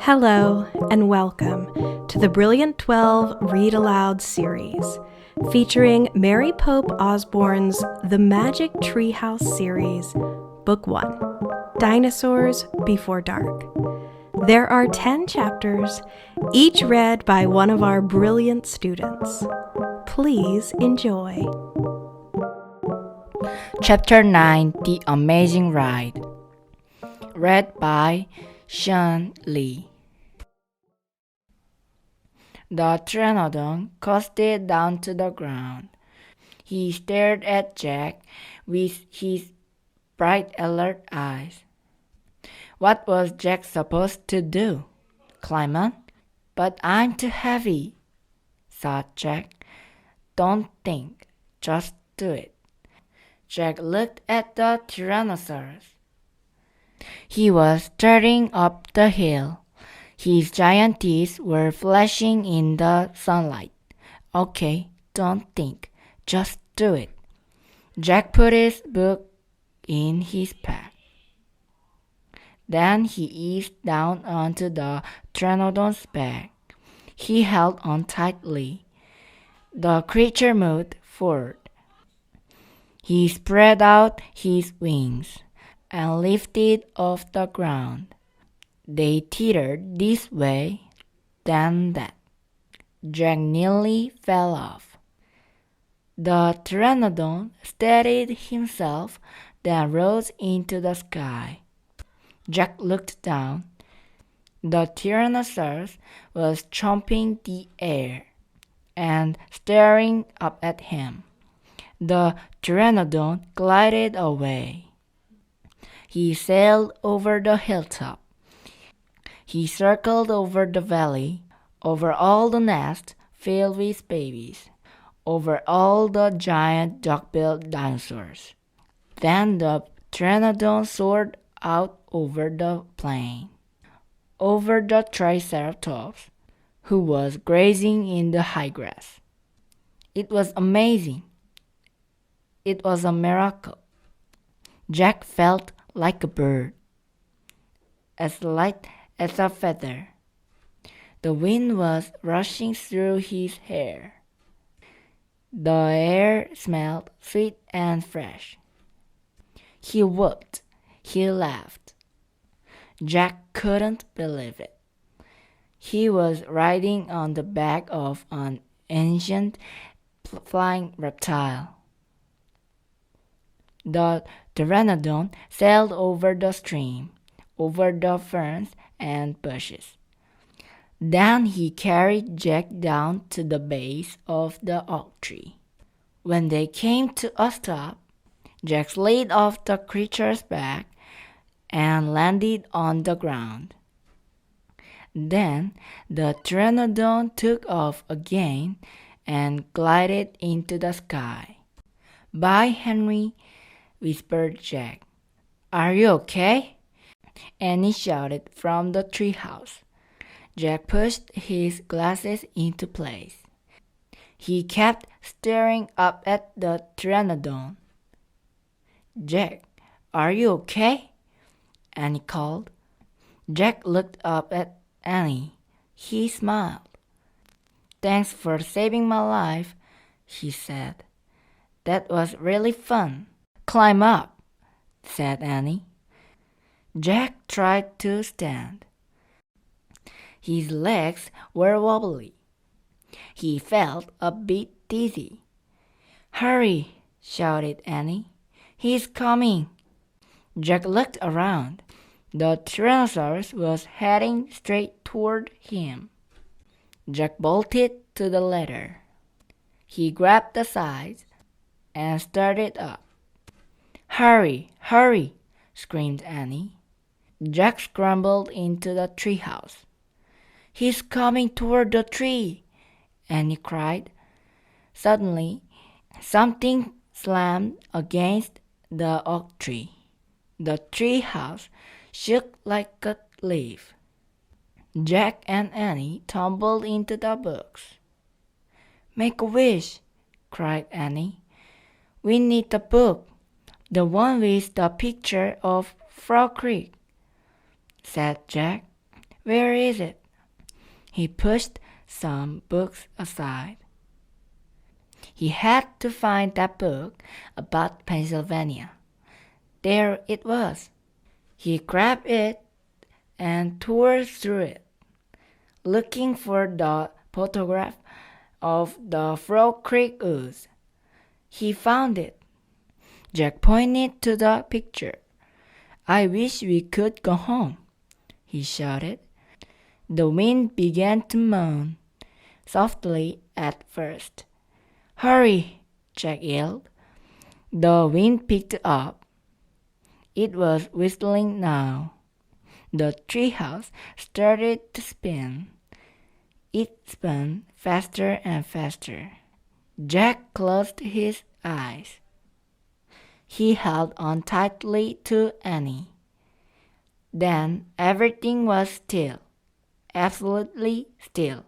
Hello and welcome to the Brilliant 12 Read Aloud series, featuring Mary Pope Osborne's The Magic Treehouse series, Book 1, Dinosaurs Before Dark. There are 10 chapters, each read by one of our brilliant students. Please enjoy. Chapter 9, The Amazing Ride. Read by Sean Lee. The Pteranodon coasted down to the ground. He stared at Jack with his bright, alert eyes. What was Jack supposed to do? Climb on? But I'm too heavy, thought Jack. Don't think, just do it. Jack looked at the Tyrannosaurus. He was starting up the hill. His giant teeth were flashing in the sunlight. Okay, don't think, just do it. Jack put his book in his pack. Then he eased down onto the Pteranodon's back. He held on tightly. The creature moved forward. He spread out his wings and lifted off the ground. They teetered this way, then that. Jack nearly fell off. The Pteranodon steadied himself, then rose into the sky. Jack looked down. The Tyrannosaurus was chomping the air and staring up at him. The Pteranodon glided away. He sailed over the hilltop. He circled over the valley, over all the nests filled with babies, over all the giant duck-billed dinosaurs. Then the Pteranodon soared out over the plain, over the Triceratops, who was grazing in the high grass. It was amazing. It was a miracle. Jack felt like a bird, as light as a feather. The wind was rushing through his hair. The air smelled sweet and fresh. He whooped. He laughed. Jack couldn't believe it. He was riding on the back of an ancient flying reptile. The Pteranodon sailed over the stream, over the ferns and bushes. Then he carried Jack down to the base of the oak tree. When they came to a stop, Jack slid off the creature's back and landed on the ground. Then the Pteranodon took off again and glided into the sky. "Bye, Henry," whispered Jack. "Are you okay?" Annie shouted from the treehouse. Jack pushed his glasses into place. He kept staring up at the Pteranodon. "Jack, are you okay?" Annie called. Jack looked up at Annie. He smiled. "Thanks for saving my life," he said. "That was really fun." "Climb up," said Annie. Jack tried to stand. His legs were wobbly. He felt a bit dizzy. "Hurry," shouted Annie. "He's coming." Jack looked around. The Tyrannosaurus was heading straight toward him. Jack bolted to the ladder. He grabbed the sides and started up. "Hurry, hurry," screamed Annie. Jack scrambled into the treehouse. "He's coming toward the tree," Annie cried. Suddenly, something slammed against the oak tree. The treehouse shook like a leaf. Jack and Annie tumbled into the books. "Make a wish," cried Annie. "We need the book, the one with the picture of Frog Creek," said Jack. Where is it? He pushed some books aside. He had to find that book about Pennsylvania. There it was. He grabbed it and tore through it, looking for the photograph of the Frog Creek Woods. He found it. Jack pointed to the picture. "I wish we could go home," he shouted. The wind began to moan, softly at first. "Hurry!" Jack yelled. The wind picked up. It was whistling now. The treehouse started to spin. It spun faster and faster. Jack closed his eyes. He held on tightly to Annie. Then everything was still, absolutely still.